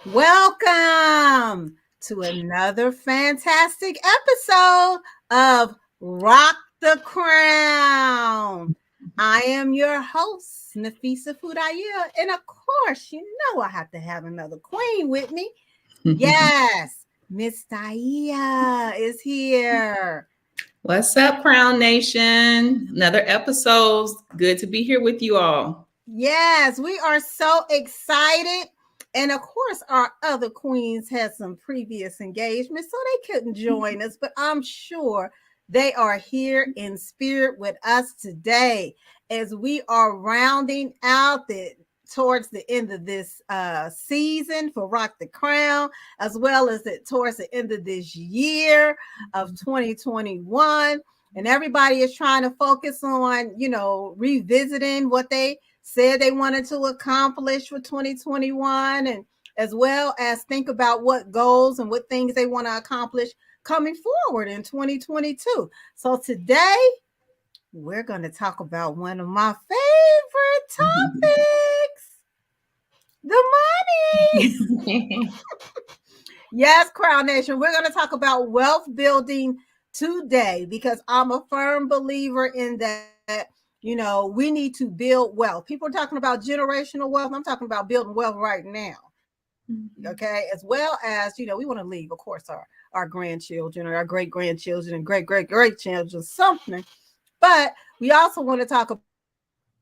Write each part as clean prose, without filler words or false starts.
Welcome to another fantastic episode of Rock the Crown. I am your host, Nafisa Fudaya, and of course, you know I have to have another queen with me. Yes, Miss Daia is here. What's up, Crown Nation? Another episode. Good to be here with you all. Yes, we are so excited. And of course, our other queens had some previous engagements, so they couldn't join us, but I'm sure they are here in spirit with us today as we are rounding out the towards the end of this season for Rock the Crown, as well as towards the end of this year of 2021. And everybody is trying to focus on, revisiting what they said they wanted to accomplish for 2021, and as well as think about what goals and what things they want to accomplish coming forward in 2022. So today we're going to talk about one of my favorite topics, the money. Yes, Crown Nation, we're going to talk about wealth building today because I'm a firm believer in that. We need to build wealth. People are talking about generational wealth. I'm talking about building wealth right now. Okay, as well as we want to leave, of course, our grandchildren or our great grandchildren and great children something, but we also want to talk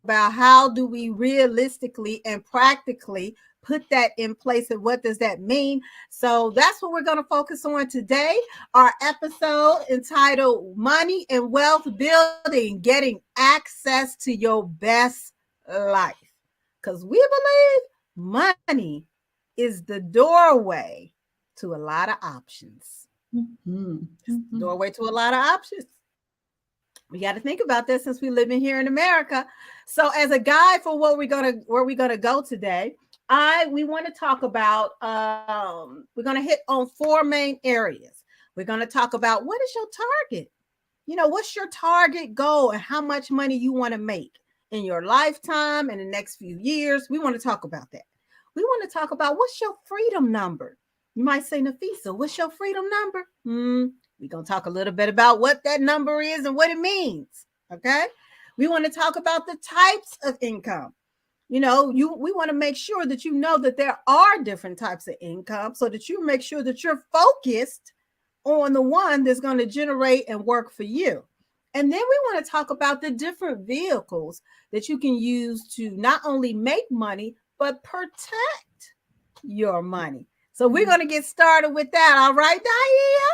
about how do we realistically and practically put that in place and what does that mean. So that's what we're going to focus on today, our episode entitled Money and Wealth Building, Getting Access to Your Best Life, because we believe money is the doorway to a lot of options. Doorway to a lot of options. We got to think about this since we live in here in America. So, as a guide for where we're gonna go today, we want to talk about. We're gonna hit on four main areas. We're gonna talk about what is your target. What's your target goal and how much money you want to make in your lifetime in the next few years. We want to talk about that. We want to talk about what's your freedom number. You might say, Nafisa, what's your freedom number? We're going to talk a little bit about what that number is and what it means. Okay. We want to talk about the types of income. We want to make sure that you know that there are different types of income so that you make sure that you're focused on the one that's going to generate and work for you. And then we want to talk about the different vehicles that you can use to not only make money, but protect your money. So we're going to get started with that. All right, Daia?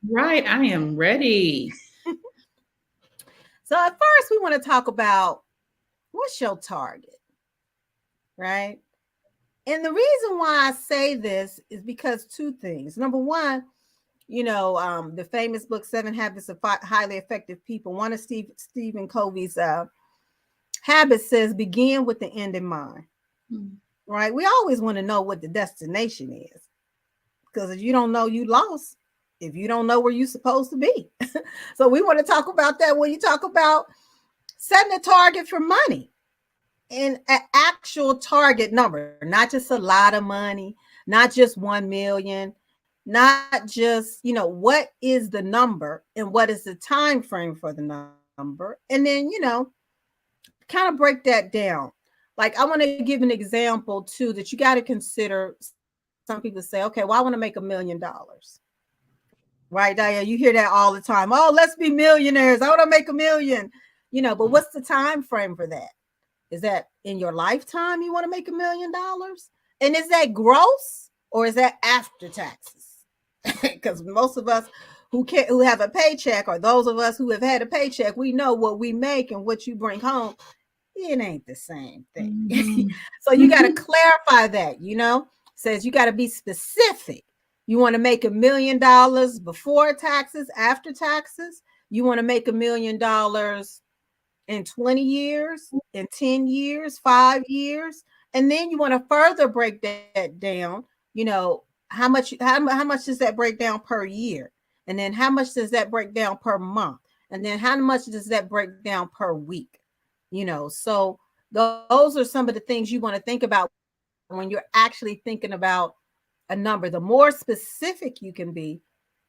Right, I am ready. So at first, we want to talk about what's your target, right? And the reason why I say this is because two things. Number one, the famous book, 7 Habits of Highly Effective People, one of Stephen Covey's habits says, begin with the end in mind, right? We always want to know what the destination is, because if you don't know, you lost. If you don't know where you're supposed to be. So we want to talk about that when you talk about setting a target for money and an actual target number, not just a lot of money, not just 1 million, not just, what is the number and what is the time frame for the number. And then, kind of break that down. Like, I want to give an example too that you got to consider. Some people say, okay, well, I want to make $1 million. Right, Daya, you hear that all the time. Oh, let's be millionaires. I want to make $1 million. But what's the time frame for that? Is that in your lifetime you want to make $1 million? And is that gross or is that after taxes? Because most of us who have a paycheck, or those of us who have had a paycheck, we know what we make and what you bring home. It ain't the same thing. So you got to clarify that, says you got to be specific. You want to make $1 million before taxes, after taxes. You want to make $1 million in 20 years, in 10 years, 5 years. And then you want to further break that down. How much does that break down per year? And then how much does that break down per month? And then how much does that break down per week? So those are some of the things you want to think about when you're actually thinking about a number. The more specific you can be,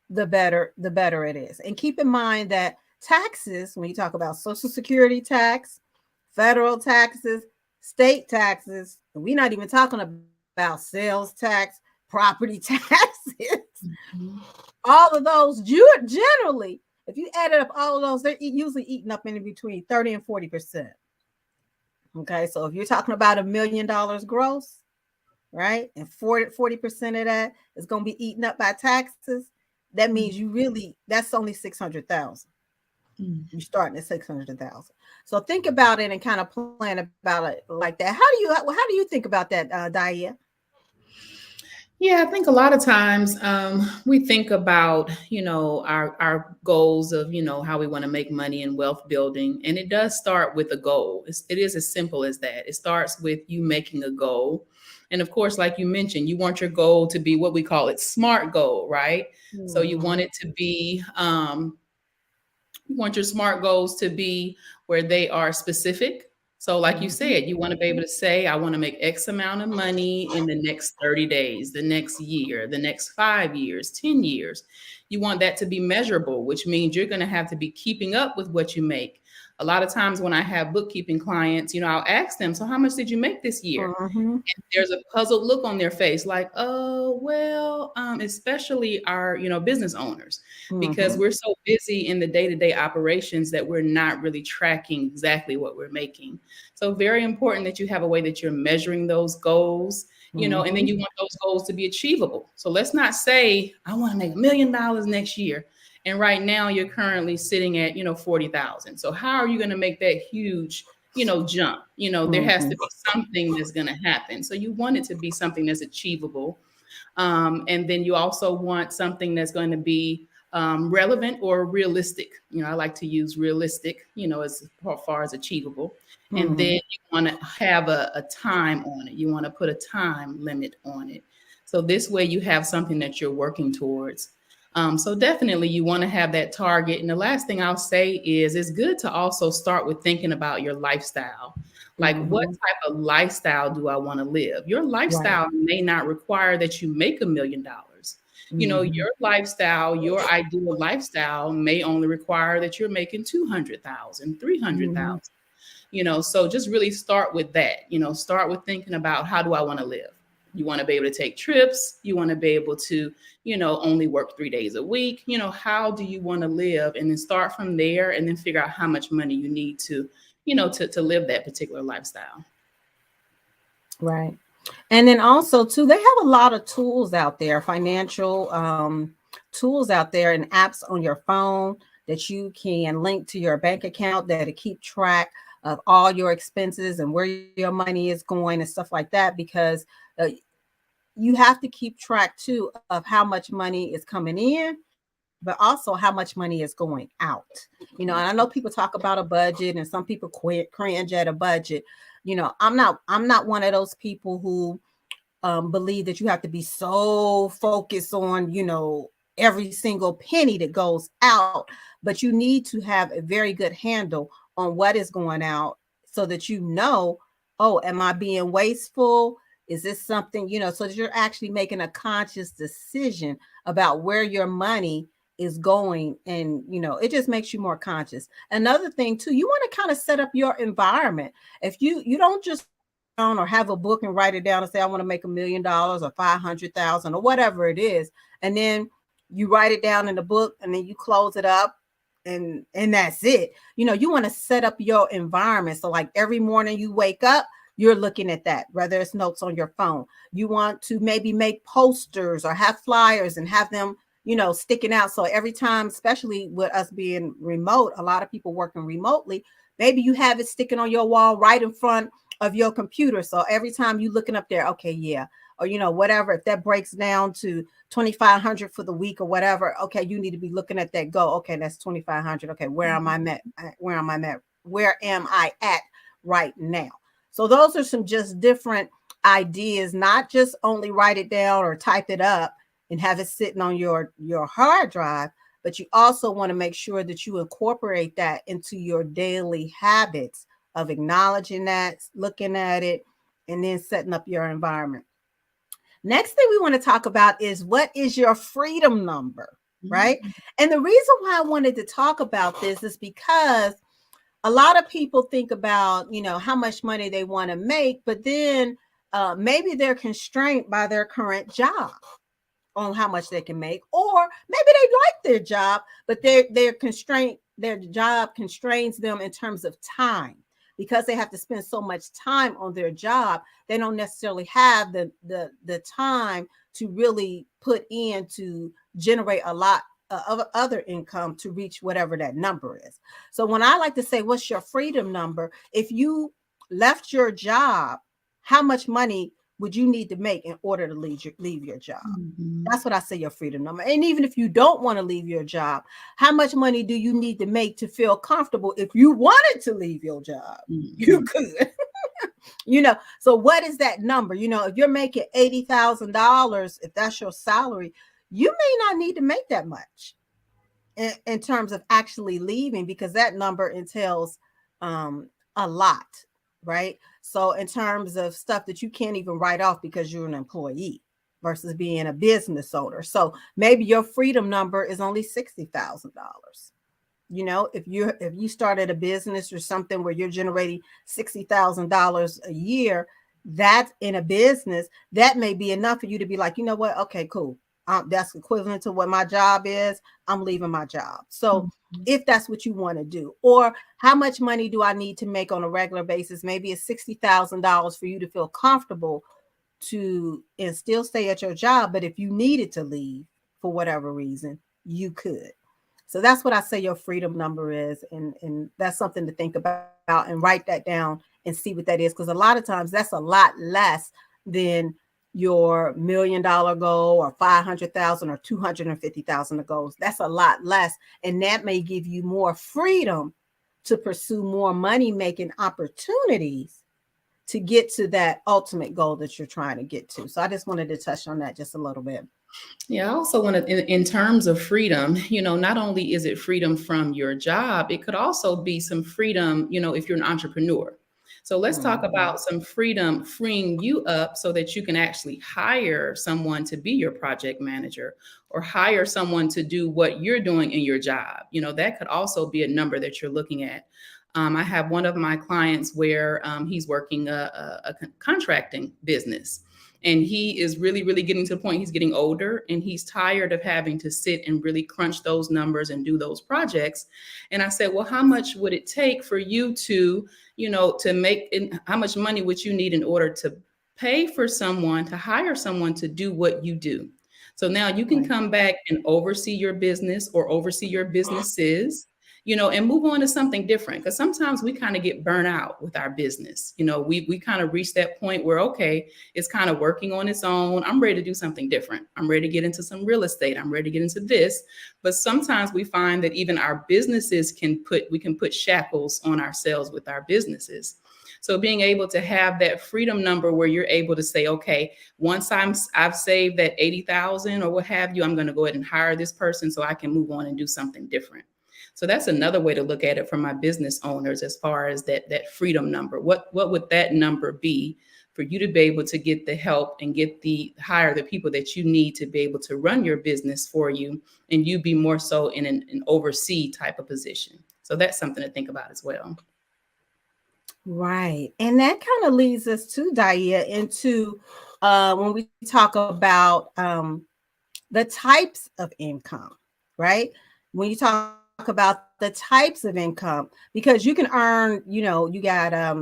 the better it is. And keep in mind that taxes, when you talk about Social Security tax, federal taxes, state taxes, and we're not even talking about sales tax, property taxes, all of those, generally, if you added up all of those, they're usually eating up in between 30 and 40%. Okay, so if you're talking about $1 million gross, right, and 40% of that is going to be eaten up by taxes, that means that's only 600,000. You're starting at 600,000. So think about it and kind of plan about it like that. How do you think about that, Dia? Yeah, I think a lot of times we think about, our goals of, how we want to make money and wealth building. And it does start with a goal. It is as simple as that. It starts with you making a goal. And of course, like you mentioned, you want your goal to be what we call it SMART goal, right? Mm-hmm. So you want it to be, you want your SMART goals to be where they are specific. So like you said, you want to be able to say, I want to make X amount of money in the next 30 days, the next year, the next 5 years, 10 years. You want that to be measurable, which means you're going to have to be keeping up with what you make. A lot of times when I have bookkeeping clients, I'll ask them, so how much did you make this year? And there's a puzzled look on their face like, oh, well, especially our, business owners, because we're so busy in the day-to-day operations that we're not really tracking exactly what we're making. So very important that you have a way that you're measuring those goals, and then you want those goals to be achievable. So let's not say, I want to make $1 million next year. And right now you're currently sitting at, 40,000. So how are you going to make that huge, jump? There has to be something that's going to happen. So you want it to be something that's achievable. And then you also want something that's going to be relevant or realistic. I like to use realistic, as far as achievable. And then you want to have a time on it. You want to put a time limit on it. So this way you have something that you're working towards. So definitely you want to have that target. And the last thing I'll say is it's good to also start with thinking about your lifestyle. Like what type of lifestyle do I want to live? Your lifestyle may not require that you make $1 million. Your lifestyle, your ideal lifestyle may only require that you're making 200,000, 300,000. So just really start with that. Start with thinking about, how do I want to live? You want to be able to take trips. You want to be able to, only work 3 days a week. How do you want to live? And then start from there and then figure out how much money you need to, to live that particular lifestyle. Right. And then also too, they have a lot of tools out there, financial tools out there and apps on your phone that you can link to your bank account that to keep track of all your expenses and where your money is going and stuff like that, because you have to keep track too of how much money is coming in, but also how much money is going out. And I know people talk about a budget and some people cringe at a budget. I'm not one of those people who believe that you have to be so focused on, every single penny that goes out, but you need to have a very good handle on what is going out so that oh, am I being wasteful? Is this something, so that you're actually making a conscious decision about where your money is going. And, it just makes you more conscious. Another thing too, you want to kind of set up your environment. If you don't just or have a book and write it down and say, I want to make $1 million or 500,000 or whatever it is. And then you write it down in the book and then you close it up and that's it. You want to set up your environment. So like every morning you wake up, you're looking at that, whether it's notes on your phone. You want to maybe make posters or have flyers and have them, sticking out. So every time, especially with us being remote, a lot of people working remotely, maybe you have it sticking on your wall right in front of your computer. So every time you looking up there, okay, yeah. Or, whatever, if that breaks down to 2,500 for the week or whatever, okay, you need to be looking at that. Go, okay, that's 2,500. Okay, where am I at right now? So those are some just different ideas, not just only write it down or type it up and have it sitting on your hard drive, but you also want to make sure that you incorporate that into your daily habits of acknowledging that, looking at it, and then setting up your environment. Next thing we want to talk about is what is your freedom number, right? Mhm. And the reason why I wanted to talk about this is because a lot of people think about, how much money they want to make, but then maybe they're constrained by their current job on how much they can make, or maybe they like their job, but they're constrained. Their job constrains them in terms of time because they have to spend so much time on their job. They don't necessarily have the time to really put in to generate a lot of other income to reach whatever that number is. So when I like to say, what's your freedom number? If you left your job, how much money would you need to make in order to leave your job? Mhm. That's what I say your freedom number. And even if you don't want to leave your job, how much money do you need to make to feel comfortable? If you wanted to leave your job, you Mhm. could. So what is that number? If you're making $80,000, if that's your salary, you may not need to make that much in terms of actually leaving, because that number entails a lot, right? So in terms of stuff that you can't even write off because you're an employee versus being a business owner. So maybe your freedom number is only $60,000. If you started a business or something where you're generating $60,000 a year, that in a business, that may be enough for you to be like, you know what? Okay, cool. That's equivalent to what my job is. I'm leaving my job. So Mhm. if that's what you want to do, or how much money do I need to make on a regular basis? Maybe it's $60,000 for you to feel comfortable to and still stay at your job. But if you needed to leave for whatever reason, you could. So that's what I say your freedom number is. And that's something to think about and write that down and see what that is. Because a lot of times that's a lot less than your $1 million goal or 500,000 or 250,000 goals. That's a lot less. And that may give you more freedom to pursue more money making opportunities to get to that ultimate goal that you're trying to get to. So I just wanted to touch on that just a little bit. Yeah, I also want to, in terms of freedom, not only is it freedom from your job, it could also be some freedom, if you're an entrepreneur. So let's talk Mhm. about some freedom freeing you up so that you can actually hire someone to be your project manager or hire someone to do what you're doing in your job. That could also be a number that you're looking at. I have one of my clients where he's working a contracting business, and he is really, really getting to the point, he's getting older and he's tired of having to sit and really crunch those numbers and do those projects. And I said, well, how much would it take for you to, to make, how much money would you need in order to pay for someone, to hire someone to do what you do? So now you can Right. come back and oversee your business or oversee your businesses, and move on to something different. Because sometimes we kind of get burnt out with our business. We kind of reach that point where, okay, it's kind of working on its own. I'm ready to do something different. I'm ready to get into some real estate. I'm ready to get into this. But sometimes we find that even our businesses we can put shackles on ourselves with our businesses. So being able to have that freedom number where you're able to say, okay, once I've saved that 80,000 or what have you, I'm going to go ahead and hire this person so I can move on and do something different. So that's another way to look at it for my business owners, as far as that freedom number. What would that number be for you to be able to get the help and hire the people that you need to be able to run your business for you, and you be more so in an oversee type of position. So that's something to think about as well. Right. And that kind of leads us to Dia into when we talk about the types of income, right? When you talk about the types of income, because you can earn, you got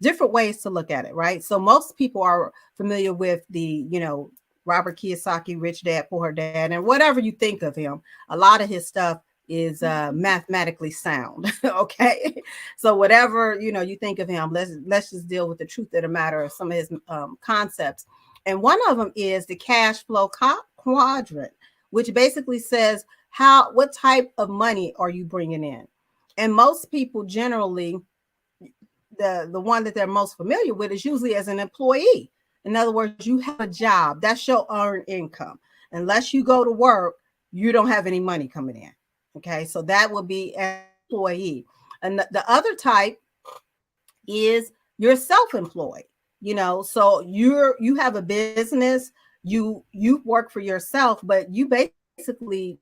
different ways to look at it, right? So most people are familiar with the, Robert Kiyosaki, Rich Dad, Poor Dad, and whatever you think of him, a lot of his stuff is mathematically sound. Okay. So whatever, you think of him, let's just deal with the truth of the matter of some of his concepts. And one of them is the cash flow quadrant, which basically says what type of money are you bringing in? And most people generally, the one that they're most familiar with is usually as an employee. In other words, you have a job, that's your earned income. Unless you go to work, you don't have any money coming in. Okay, so that would be an employee. And the other type is you're self-employed. So you have a business, you work for yourself, but you basically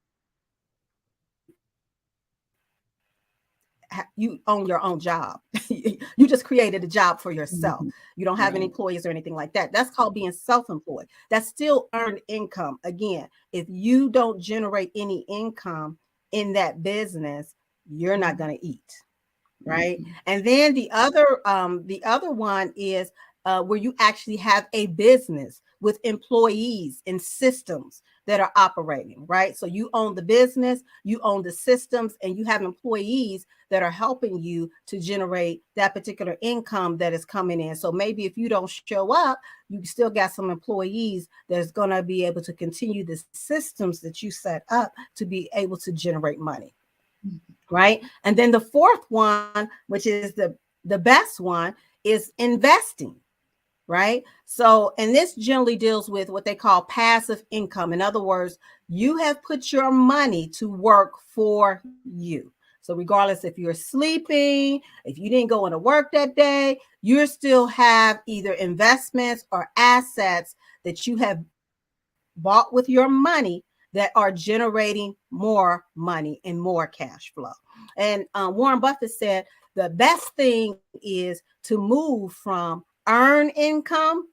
you own your own job. You just created a job for yourself. Mhm. You don't have any Right. employees or anything like that. That's called being self-employed. That's still earned income. Again, if you don't generate any income in that business, you're not going to eat, right? Mhm. And then the other one is where you actually have a business with employees and systems that are operating, right? So you own the business, you own the systems, and you have employees that are helping you to generate that particular income that is coming in. So maybe if you don't show up, you still got some employees that's going to be able to continue the systems that you set up to be able to generate money, right? And then the fourth one, which is the best one, is investing, right? So, and this generally deals with what they call passive income. In other words, you have put your money to work for you. So, regardless if you're sleeping, if you didn't go into work that day, you still have either investments or assets that you have bought with your money that are generating more money and more cash flow. And Warren Buffett said the best thing is to move from earn income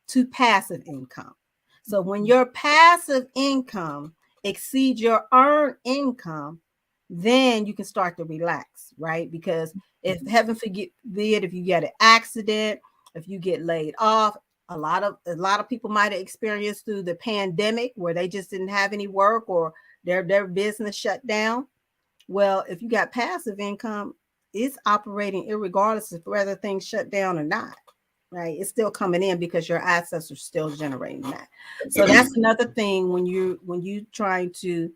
to passive income. So when your passive income exceeds your earned income, then you can start to relax, right? Because if heaven forbid, if you get an accident, if you get laid off, a lot of people might have experienced through the pandemic where they just didn't have any work or their business shut down. Well, if you got passive income, it's operating irregardless of whether things shut down or not, right? It's still coming in because your assets are still generating that. So that's another thing when you trying to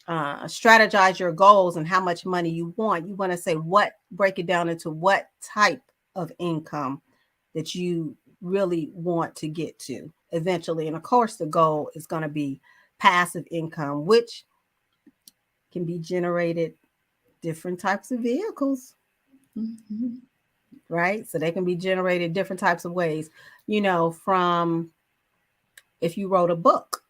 strategize your goals and how much money you want. You want to say break it down into what type of income that you really want to get to eventually. And of course, the goal is going to be passive income, which can be generated different types of vehicles, Mhm. right? So they can be generated different types of ways, from if you wrote a book,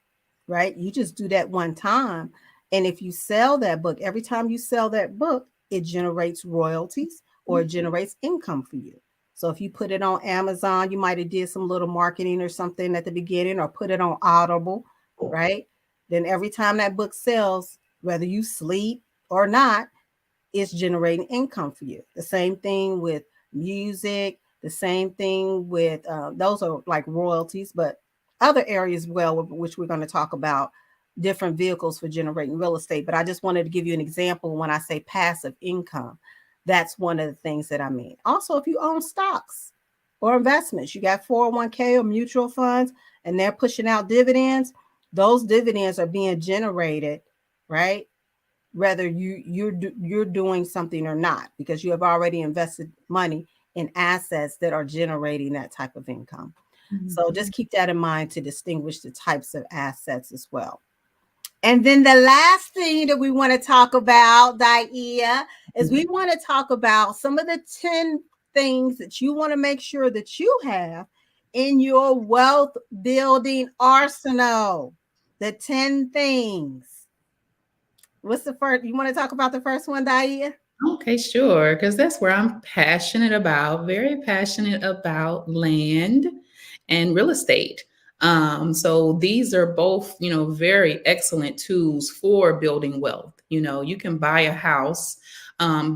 right? You just do that one time. And if you sell that book, every time you sell that book, it generates royalties or it generates income for you. So if you put it on Amazon, you might have did some little marketing or something at the beginning or put it on Audible, right? Then every time that book sells, whether you sleep or not, it's generating income for you. The same thing with music, the same thing with those are like royalties, but other areas, well, which we're going to talk about different vehicles for generating real estate. But I just wanted to give you an example when I say passive income. That's one of the things that I mean. Also, if you own stocks or investments, you got 401k or mutual funds, and they're pushing out dividends, those dividends are being generated, right? Whether you're doing something or not, because you have already invested money in assets that are generating that type of income. So just Mhm. keep that in mind to distinguish the types of assets as well. And then the last thing that we want to talk about, Daia, is we want to talk about some of the 10 things that you want to make sure that you have in your wealth building arsenal. The 10 things. What's the first? You want to talk about the first one, Daia? Okay, sure. Because that's where I'm passionate about, very passionate about land and real estate. So these are both, very excellent tools for building wealth. You can buy a house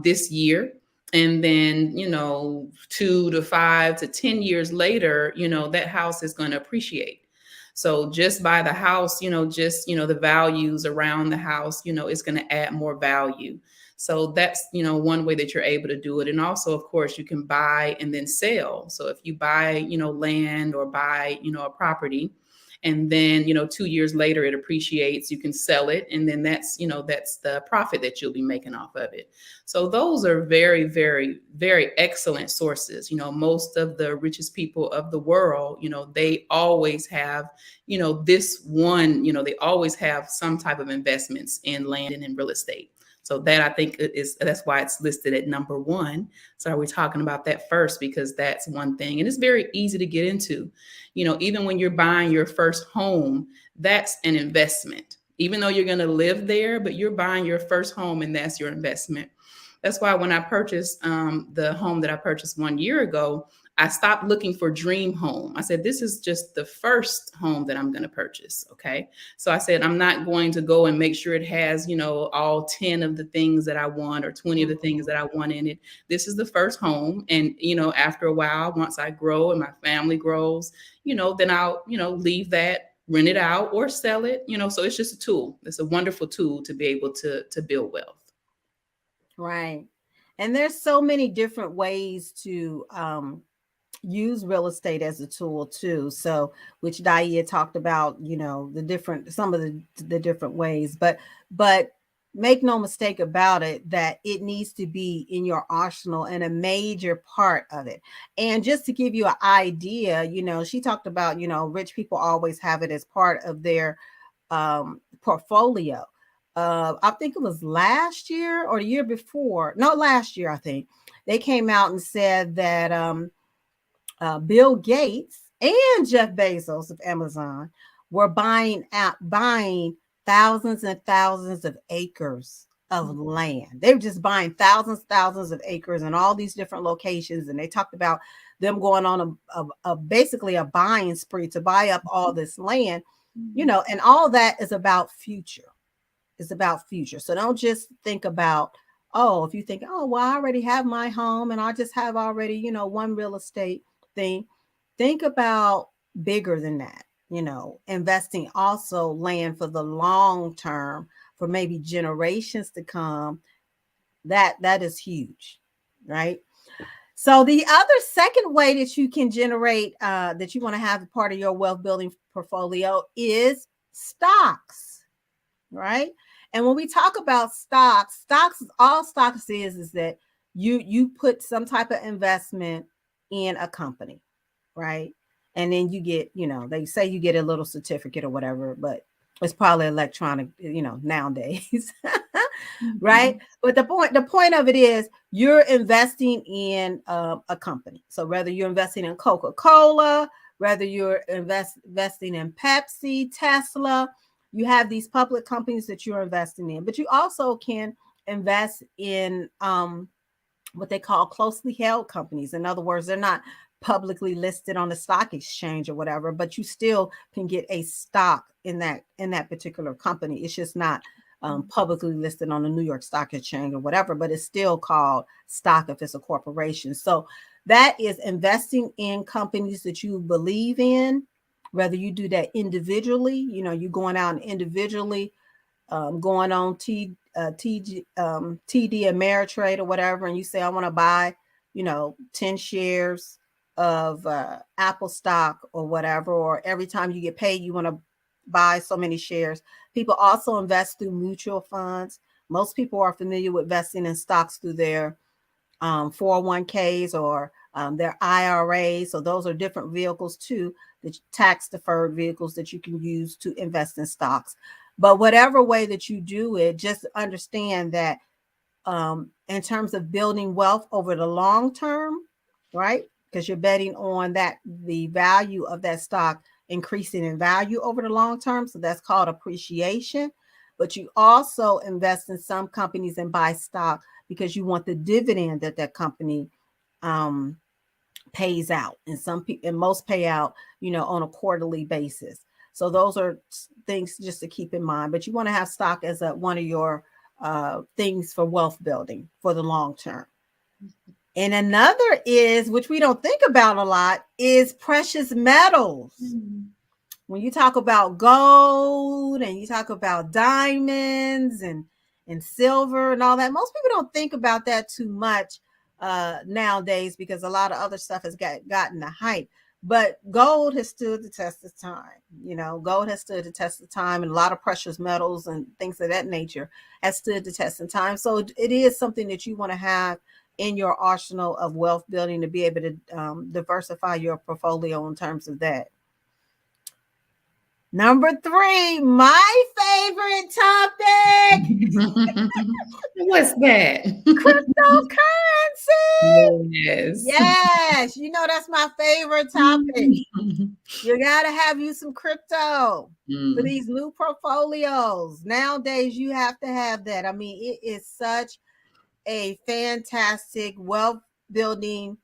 this year, and then, 2 to 5 to 10 years later, that house is going to appreciate. So just by the house, the values around the house, is going to add more value. So that's, one way that you're able to do it. And also, of course, you can buy and then sell. So if you buy, land or buy, a property, and then, 2 years later it appreciates, you can sell it. And then that's the profit that you'll be making off of it. So those are very, very, very excellent sources. Most of the richest people of the world, they always have, this one, they always have some type of investments in land and in real estate. So that I think that's why it's listed at number one. So are we talking about that first? Because that's one thing. And it's very easy to get into. Even when you're buying your first home, that's an investment. Even though you're going to live there, but you're buying your first home and that's your investment. That's why when I purchased the home that I purchased 1 year ago, I stopped looking for dream home. I said, this is just the first home that I'm going to purchase. Okay. So I said, I'm not going to go and make sure it has, all 10 of the things that I want or 20 of the things that I want in it. This is the first home. And, after a while, once I grow and my family grows, then I'll, leave that, rent it out or sell it, so it's just a tool. It's a wonderful tool to be able to build wealth. Right. And there's so many different ways to use real estate as a tool too. So, which Dia talked about, some of the different ways, but make no mistake about it that it needs to be in your arsenal and a major part of it. And just to give you an idea, she talked about, rich people always have it as part of their portfolio. I think it was last year or the year before. No, last year, I think they came out and said that Bill Gates and Jeff Bezos of Amazon were buying thousands and thousands of acres of land. They were just buying thousands of acres in all these different locations. And they talked about them going on basically a buying spree to buy up all this land, and all that is about future. It's about future. So don't just think about, if you think, well, I already have my home and I just have already, one real estate thing. Think about bigger than that, investing also land for the long term, for maybe generations to come. That is huge, right? So the other second way that you can generate, that you want to have part of your wealth building portfolio is stocks, right? And when we talk about stocks, all stocks is that you put some type of investment in a company, right? And then you get, they say you get a little certificate or whatever, but it's probably electronic, nowadays. Right? But the point of it is you're investing in a company. So whether you're investing in Coca-Cola, whether you're investing in Pepsi, Tesla, you have these public companies that you're investing in, but you also can invest in what they call closely held companies. In other words, they're not publicly listed on the stock exchange or whatever, but you still can get a stock in that particular company. It's just not publicly listed on the New York Stock Exchange or whatever, but it's still called stock if it's a corporation. So that is investing in companies that you believe in. Whether you do that individually, you're going out and individually going on TD Ameritrade or whatever, and you say, I want to buy, 10 shares of Apple stock or whatever, or every time you get paid, you want to buy so many shares. People also invest through mutual funds. Most people are familiar with investing in stocks through their 401ks or their IRAs. So those are different vehicles too, the tax deferred vehicles that you can use to invest in stocks. But whatever way that you do it, just understand that in terms of building wealth over the long term, right? Because you're betting on that the value of that stock increasing in value over the long term. So that's called appreciation. But you also invest in some companies and buy stock because you want the dividend that company pays out. And most pay out, on a quarterly basis. So those are things just to keep in mind. But you want to have stock as one of your things for wealth building for the long term. And another is, which we don't think about a lot, is precious metals. When you talk about gold and you talk about diamonds and silver and all that, most people don't think about that too much nowadays because a lot of other stuff has gotten the hype. But gold has stood the test of time. Gold has stood the test of time, and a lot of precious metals and things of that nature has stood the test of time. So it is something that you want to have in your arsenal of wealth building to be able to diversify your portfolio in terms of that. Number 3, my favorite topic, What's that? cryptocurrency. Yes. Yes, you know that's my favorite topic. You got to have you some crypto for Mm. these new portfolios. Nowadays, you have to have that. I mean, it is such a fantastic wealth building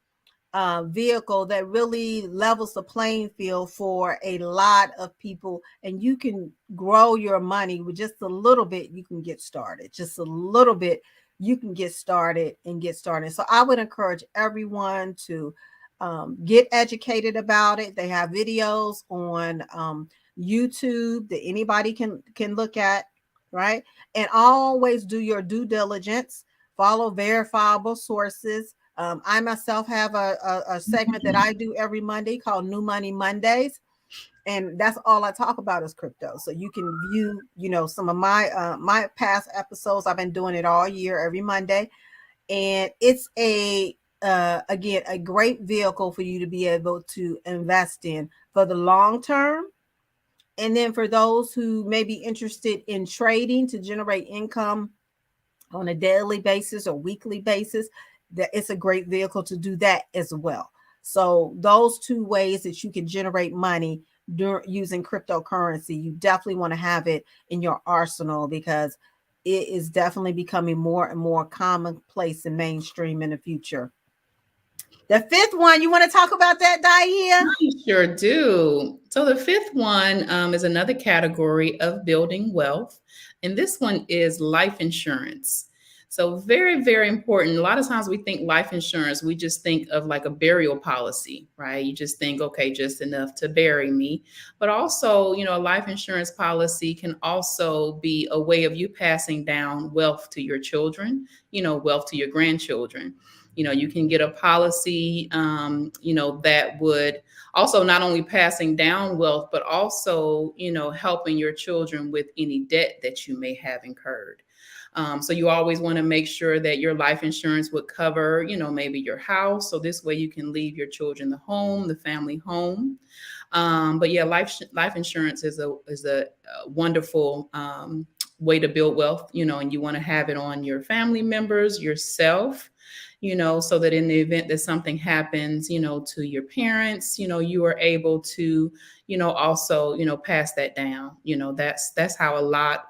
vehicle that really levels the playing field for a lot of people. And you can grow your money with just a little bit. You can get started, just a little bit. You can get started and get started. So I would encourage everyone to get educated about it. They have videos on YouTube that anybody can look at, right? And always do your due diligence. Follow verifiable sources. I myself have a segment that I do every Monday called New Money Mondays, and that's all I talk about is crypto. So you can view, some of my past episodes. I've been doing it all year, every Monday, and it's again a great vehicle for you to be able to invest in for the long term. And then for those who may be interested in trading to generate income on a daily basis or weekly basis, that it's a great vehicle to do that as well. So those two ways that you can generate money using cryptocurrency, you definitely want to have it in your arsenal because it is definitely becoming more and more commonplace and mainstream in the future. The 5th one, you want to talk about that, Dahia? I sure do. So the fifth one is another category of building wealth, and this one is life insurance. So very, very important. A lot of times we think life insurance, we just think of like a burial policy, right? You just think, okay, just enough to bury me. But also, a life insurance policy can also be a way of you passing down wealth to your children, wealth to your grandchildren. You can get a policy, that would also not only passing down wealth, but also, helping your children with any debt that you may have incurred. So you always want to make sure that your life insurance would cover, maybe your house. So this way you can leave your children the family home. But yeah, life insurance is a wonderful way to build wealth, and you want to have it on your family members, yourself, so that in the event that something happens, to your parents, you are able to, also, pass that down. That's how a lot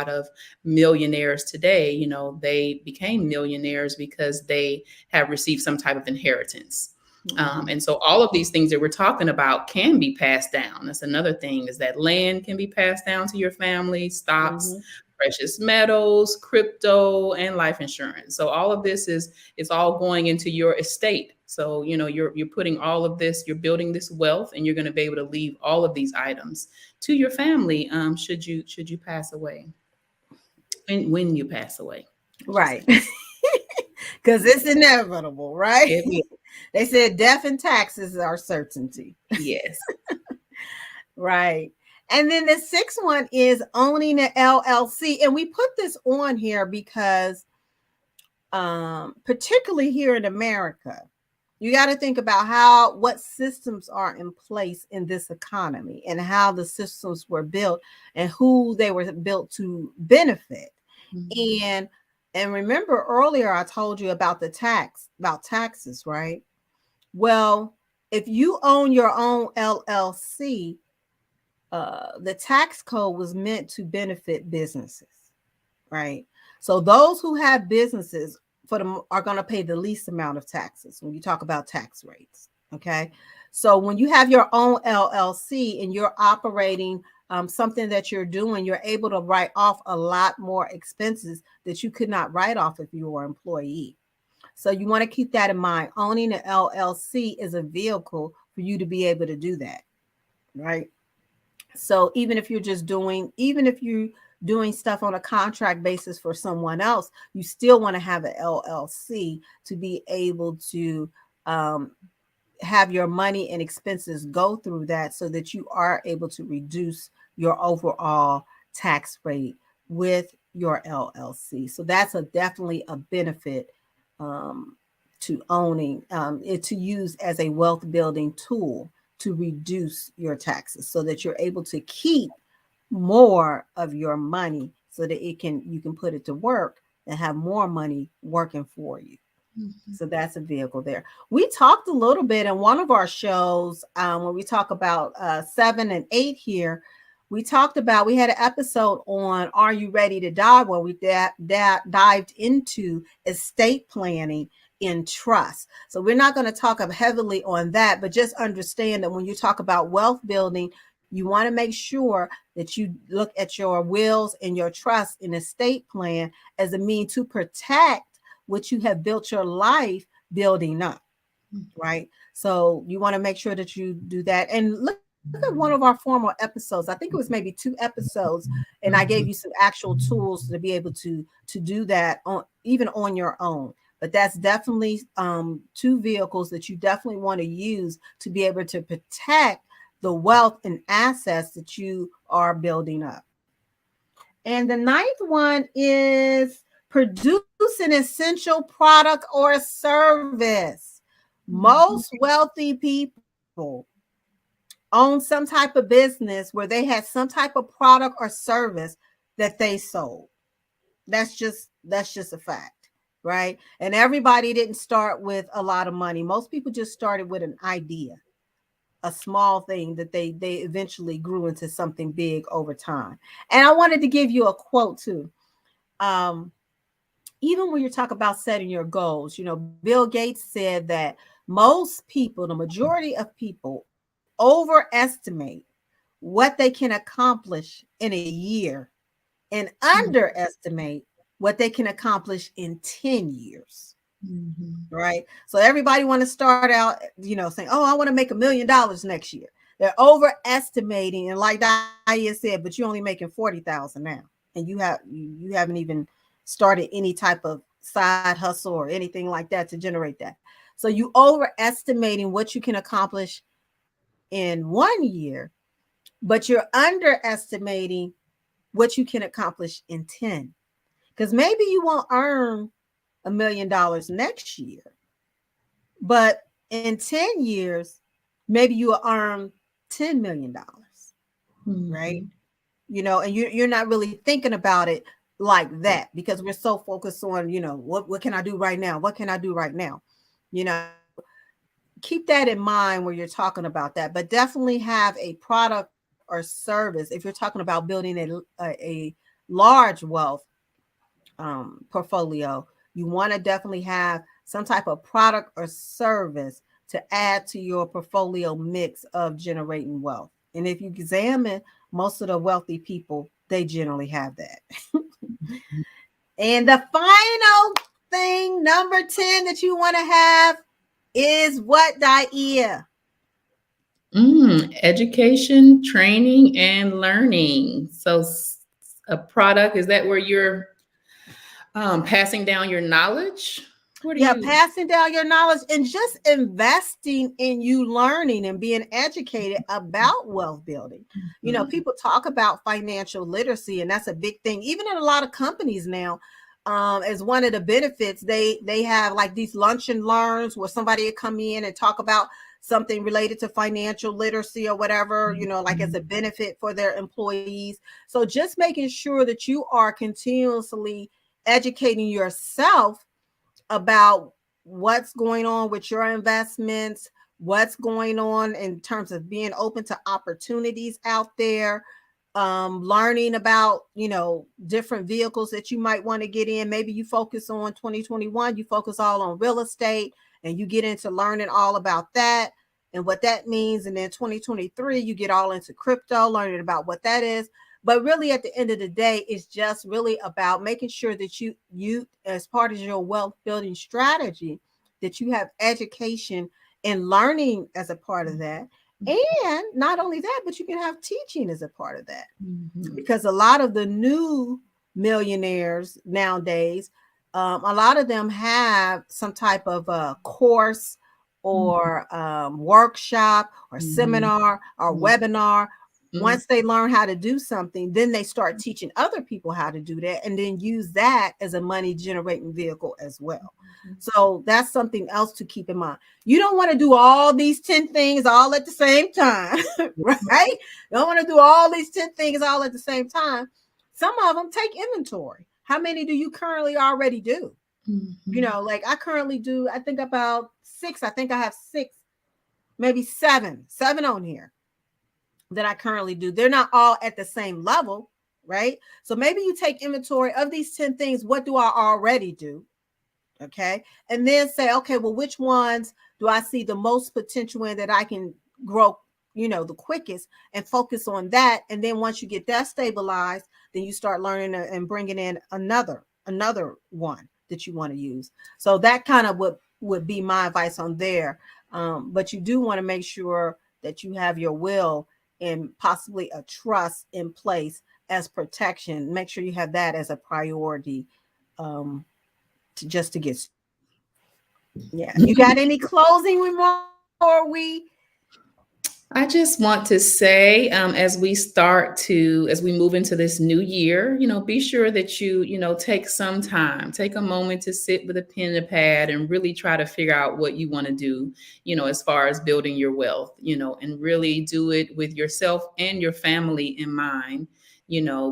of millionaires today, they became millionaires because they have received some type of inheritance. And so all of these things that we're talking about can be passed down. That's another thing, is that land can be passed down to your family, stocks, precious metals, crypto, and life insurance. So all of this is all going into your estate. So, you're putting all of this, you're building this wealth, and you're going to be able to leave all of these items to your family, should you pass away. When you pass away. Right. Because it's inevitable, right? They said death and taxes are certainty. Yes. Right. And then the 6th one is owning an LLC. And we put this on here because particularly here in America, you got to think about what systems are in place in this economy and how the systems were built and who they were built to benefit. And remember earlier I told you about taxes, right? Well, if you own your own LLC, the tax code was meant to benefit businesses, right? So those who have businesses for them are going to pay the least amount of taxes when you talk about tax rates. Okay. So when you have your own LLC and you're operating something that you're doing, you're able to write off a lot more expenses that you could not write off if you were an employee. So you want to keep that in mind. Owning an LLC is a vehicle for you to be able to do that, right? So even if you're doing stuff on a contract basis for someone else, you still want to have an LLC to be able to have your money and expenses go through that so that you are able to reduce your overall tax rate with your LLC. So that's definitely a benefit to owning it, to use as a wealth building tool to reduce your taxes so that you're able to keep more of your money so that you can put it to work and have more money working for you. Mhm. So that's a vehicle there. We talked a little bit in one of our shows when we talk about 7 and 8 here. We talked about, we had an episode on Are You Ready to Die? Where we dived into estate planning in trust. So we're not going to talk up heavily on that, but just understand that when you talk about wealth building, you want to make sure that you look at your wills and your trust and estate plan as a means to protect what you have built your life building up, right? So you want to make sure that you do that. And look at one of our former episodes. I think it was maybe 2 episodes, and I gave you some actual tools to be able to do that on even on your own. But that's definitely 2 vehicles that you definitely want to use to be able to protect the wealth and assets that you are building up. And the ninth one is produce an essential product or service. Most wealthy people own some type of business where they had some type of product or service that they sold. That's just a fact, right? And everybody didn't start with a lot of money. Most people just started with an idea, a small thing that they eventually grew into something big over time. And I wanted to give you a quote too. Um, Even when you talk about setting your goals, Bill Gates said that most people, the majority of people, overestimate what they can accomplish in a year and underestimate what they can accomplish in 10 years. Mhm. Right? So everybody want to start out, saying, "Oh, I want to make $1 million next year." They're overestimating, and like Dia said, but you're only making 40,000 now, and you haven't even started any type of side hustle or anything like that to generate that. So you overestimating what you can accomplish in 1 year, but you're underestimating what you can accomplish in 10. Because maybe you won't earn $1 million next year, but in 10 years, maybe you will earn $10 million, right? Mhm. And you're not really thinking about it like that because we're so focused on, what can I do right now? What can I do right now? You know, keep that in mind when you're talking about that, but definitely have a product or service if you're talking about building a large wealth portfolio. You want to definitely have some type of product or service to add to your portfolio mix of generating wealth. And if you examine most of the wealthy people, they generally have that. And the final thing, number 10, that you want to have is what, Dia? Education, training, and learning. So, a product, is that where you're passing down your knowledge? What are Yeah, you? passing down your knowledge and just investing in you learning and being educated about wealth building. Mhm. People talk about financial literacy, and that's a big thing. Even in a lot of companies now, as one of the benefits, they have like these lunch and learns where somebody will come in and talk about something related to financial literacy or whatever, like as a benefit for their employees. So just making sure that you are continuously educating yourself about what's going on with your investments, what's going on in terms of being open to opportunities out there, learning about, different vehicles that you might want to get in. Maybe you focus on 2021, you focus all on real estate and you get into learning all about that and what that means. And then 2023, you get all into crypto, learning about what that is. But really at the end of the day, it's just really about making sure that you as part of your wealth building strategy, that you have education and learning as a part of that. And not only that, but you can have teaching as a part of that. Mhm. Because a lot of the new millionaires nowadays, a lot of them have some type of a course or workshop or Mhm. seminar or Mhm. webinar Once they learn how to do something, then they start teaching other people how to do that, and then use that as a money generating vehicle as well. So that's something else to keep in mind. You don't want to do all these 10 things all at the same time, right? You don't want to do all these 10 things all at the same time. Some of them take inventory. How many do you currently already do? You know, like I currently do, I think about 6. I think I have 6, maybe 7 on here that I currently do. They're not all at the same level, right? So maybe you take inventory of these 10 things. What do I already do? Okay. And then say, okay, well, which ones do I see the most potential in that I can grow, you know, the quickest, and focus on that. And then once you get that stabilized, then you start learning and bringing in another one that you want to use. So that kind of would be my advice on there. But you do want to make sure that you have your will and possibly a trust in place as protection. Make sure you have that as a priority, to get. Yeah. You got any closing remarks before we? I just want to say, as we move into this new year, be sure that you take some time, take a moment to sit with a pen and a pad and really try to figure out what you want to do, as far as building your wealth, and really do it with yourself and your family in mind,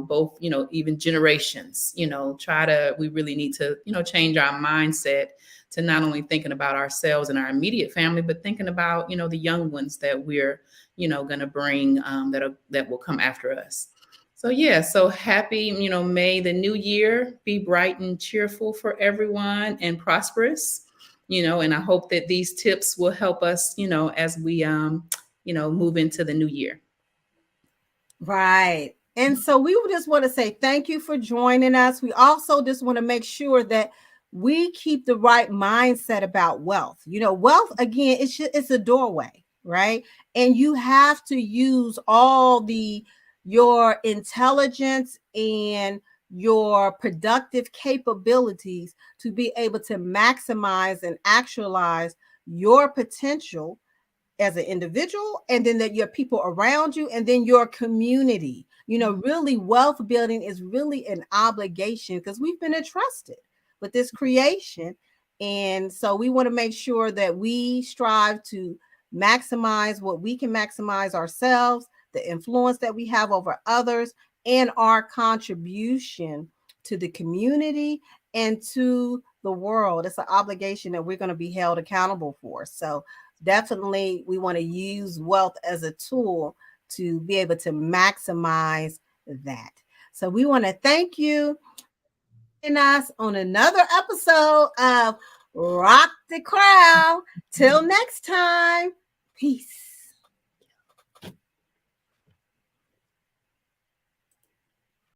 both, even generations, we really need to, change our mindset to not only thinking about ourselves and our immediate family, but thinking about, the young ones that we're, going to bring, that will come after us. So yeah, so happy, may the new year be bright and cheerful for everyone and prosperous, and I hope that these tips will help us, as we, move into the new year. Right. And so we would just want to say thank you for joining us. We also just want to make sure that we keep the right mindset about wealth. Wealth, again, it's a doorway, right? And you have to use your intelligence and your productive capabilities to be able to maximize and actualize your potential as an individual, and then that your people around you, and then your community. Really, wealth building is really an obligation because we've been entrusted with this creation. And so we want to make sure that we strive to maximize what we can maximize ourselves, the influence that we have over others, and our contribution to the community and to the world. It's an obligation that we're going to be held accountable for. So definitely we want to use wealth as a tool to be able to maximize that. So we want to thank you and us on another episode of Rock the Crowd. Till next time, peace.